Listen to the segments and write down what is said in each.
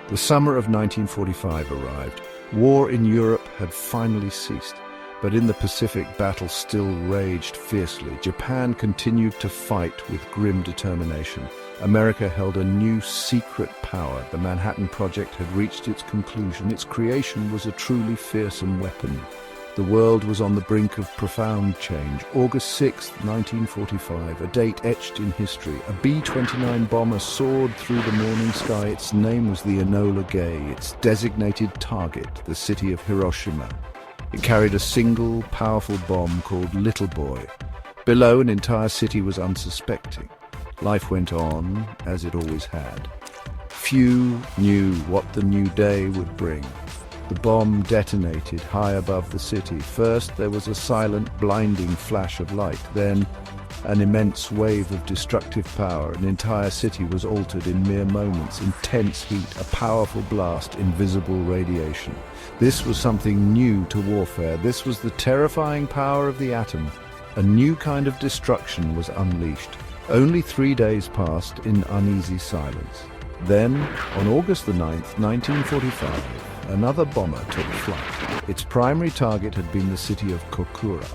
The summer of 1945 arrived. War in Europe had finally ceased, but in the Pacific, battle still raged fiercely. Japan continued to fight with grim determination. America held a new secret power. The Manhattan Project had reached its conclusion. Its creation was a truly fearsome weapon. The world was on the brink of profound change. August 6, 1945, a date etched in history. A B-29 bomber soared through the morning sky. Its name was the Enola Gay. Its designated target, the city of Hiroshima. It carried a single, powerful bomb called Little Boy. Below, an entire city was unsuspecting. Life went on, as it always had. Few knew what the new day would bring. The bomb detonated high above the city. First, there was a silent, blinding flash of light. Then, an immense wave of destructive power. An entire city was altered in mere moments. Intense heat, a powerful blast, invisible radiation. This was something new to warfare. This was the terrifying power of the atom. A new kind of destruction was unleashed. Only 3 days passed in uneasy silence. Then, on August the 9th, 1945, another bomber took flight. Its primary target had been the city of Kokura.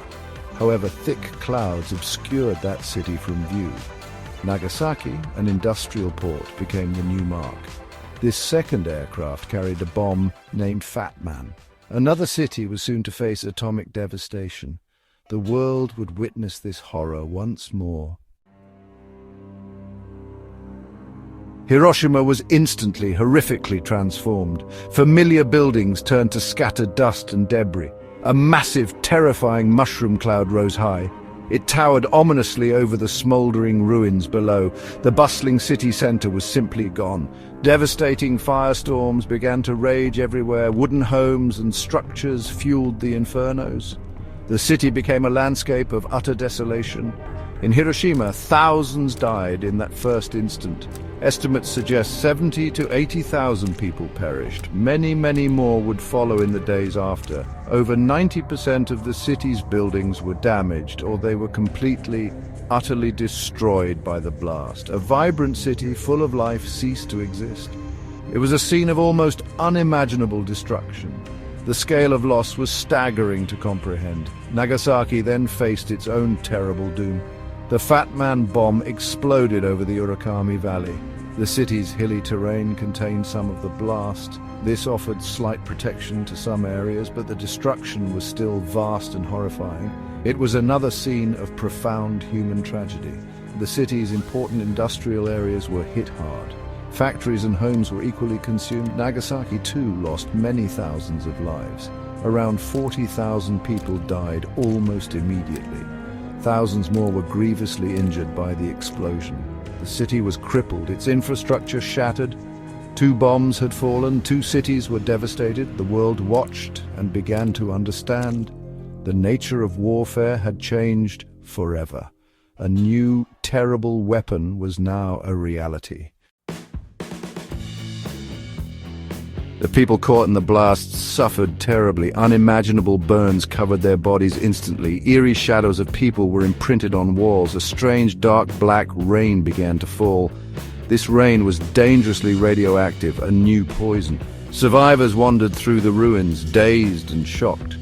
However, thick clouds obscured that city from view. Nagasaki, an industrial port, became the new mark. This second aircraft carried a bomb named Fat Man. Another city was soon to face atomic devastation. The world would witness this horror once more. Hiroshima was instantly, horrifically transformed. Familiar buildings turned to scattered dust and debris. A massive, terrifying mushroom cloud rose high. It towered ominously over the smoldering ruins below. The bustling city center was simply gone. Devastating firestorms began to rage everywhere. Wooden homes and structures fueled the infernos. The city became a landscape of utter desolation. In Hiroshima, thousands died in that first instant. Estimates suggest 70 to 80,000 people perished. Many, many more would follow in the days after. Over 90% of the city's buildings were damaged, or they were completely, utterly destroyed by the blast. A vibrant city full of life ceased to exist. It was a scene of almost unimaginable destruction. The scale of loss was staggering to comprehend. Nagasaki then faced its own terrible doom. The Fat Man bomb exploded over the Urakami Valley. The city's hilly terrain contained some of the blast. This offered slight protection to some areas, but the destruction was still vast and horrifying. It was another scene of profound human tragedy. The city's important industrial areas were hit hard. Factories and homes were equally consumed. Nagasaki, too, lost many thousands of lives. Around 40,000 people died almost immediately. Thousands more were grievously injured by the explosion. The city was crippled, its infrastructure shattered. 2 bombs had fallen, 2 cities were devastated. The world watched and began to understand. The nature of warfare had changed forever. A new, terrible weapon was now a reality. The people caught in the blast suffered terribly. Unimaginable burns covered their bodies instantly. Eerie shadows of people were imprinted on walls. A strange, dark black rain began to fall. This rain was dangerously radioactive, a new poison. Survivors wandered through the ruins, dazed and shocked.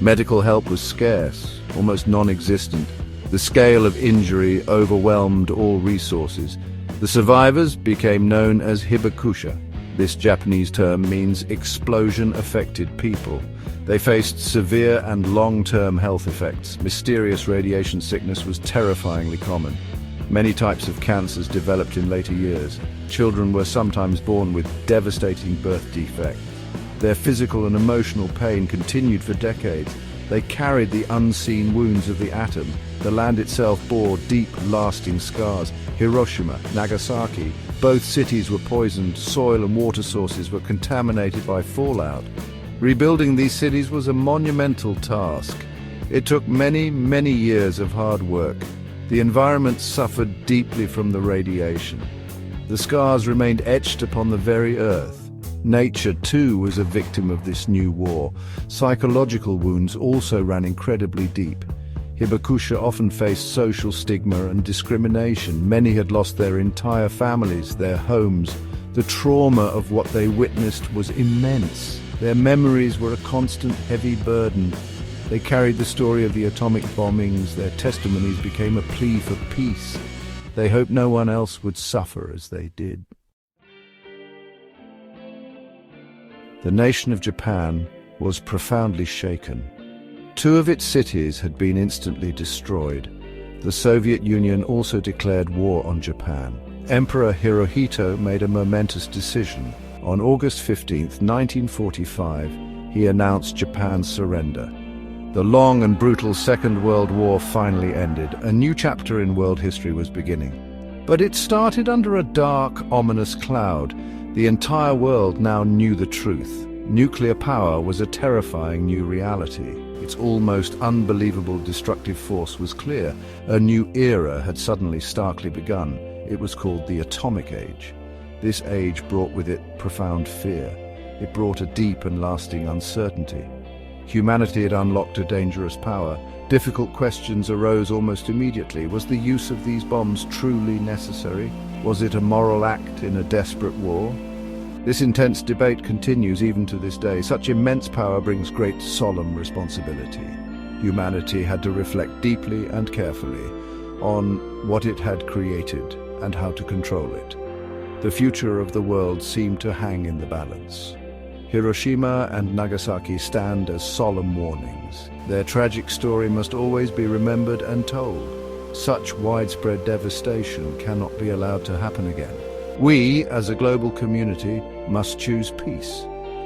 Medical help was scarce, almost non-existent. The scale of injury overwhelmed all resources. The survivors became known as hibakusha. This Japanese term means explosion-affected people. They faced severe and long-term health effects. Mysterious radiation sickness was terrifyingly common. Many types of cancers developed in later years. Children were sometimes born with devastating birth defects. Their physical and emotional pain continued for decades. They carried the unseen wounds of the atom. The land itself bore deep, lasting scars. Hiroshima, Nagasaki, both cities were poisoned. Soil and water sources were contaminated by fallout. Rebuilding these cities was a monumental task. It took many, many years of hard work. The environment suffered deeply from the radiation. The scars remained etched upon the very earth. Nature, too, was a victim of this new war. Psychological wounds also ran incredibly deep. Hibakusha often faced social stigma and discrimination. Many had lost their entire families, their homes, The trauma of what they witnessed was immense. Their memories were a constant heavy burden. They carried the story of the atomic bombings. Their testimonies became a plea for peace. They hoped no one else would suffer as they did. The nation of Japan was profoundly shaken. 2 of its cities had been instantly destroyed. The Soviet Union also declared war on Japan. Emperor Hirohito made a momentous decision. On August 15, 1945, he announced Japan's surrender. The long and brutal Second World War finally ended. A new chapter in world history was beginning. But it started under a dark, ominous cloud. The entire world now knew the truth. Nuclear power was a terrifying new reality. Its almost unbelievable destructive force was clear. A new era had suddenly starkly begun. It was called the Atomic Age. This age brought with it profound fear. It brought a deep and lasting uncertainty. Humanity had unlocked a dangerous power. Difficult questions arose almost immediately. Was the use of these bombs truly necessary? Was it a moral act in a desperate war? This intense debate continues even to this day. Such immense power brings great solemn responsibility. Humanity had to reflect deeply and carefully on what it had created and how to control it. The future of the world seemed to hang in the balance. Hiroshima and Nagasaki stand as solemn warnings. Their tragic story must always be remembered and told. Such widespread devastation cannot be allowed to happen again. We, as a global community, must choose peace.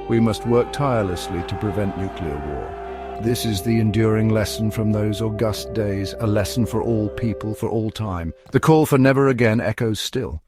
We must work tirelessly to prevent nuclear war. This is the enduring lesson from those august days, a lesson for all people, for all time. The call for never again echoes still.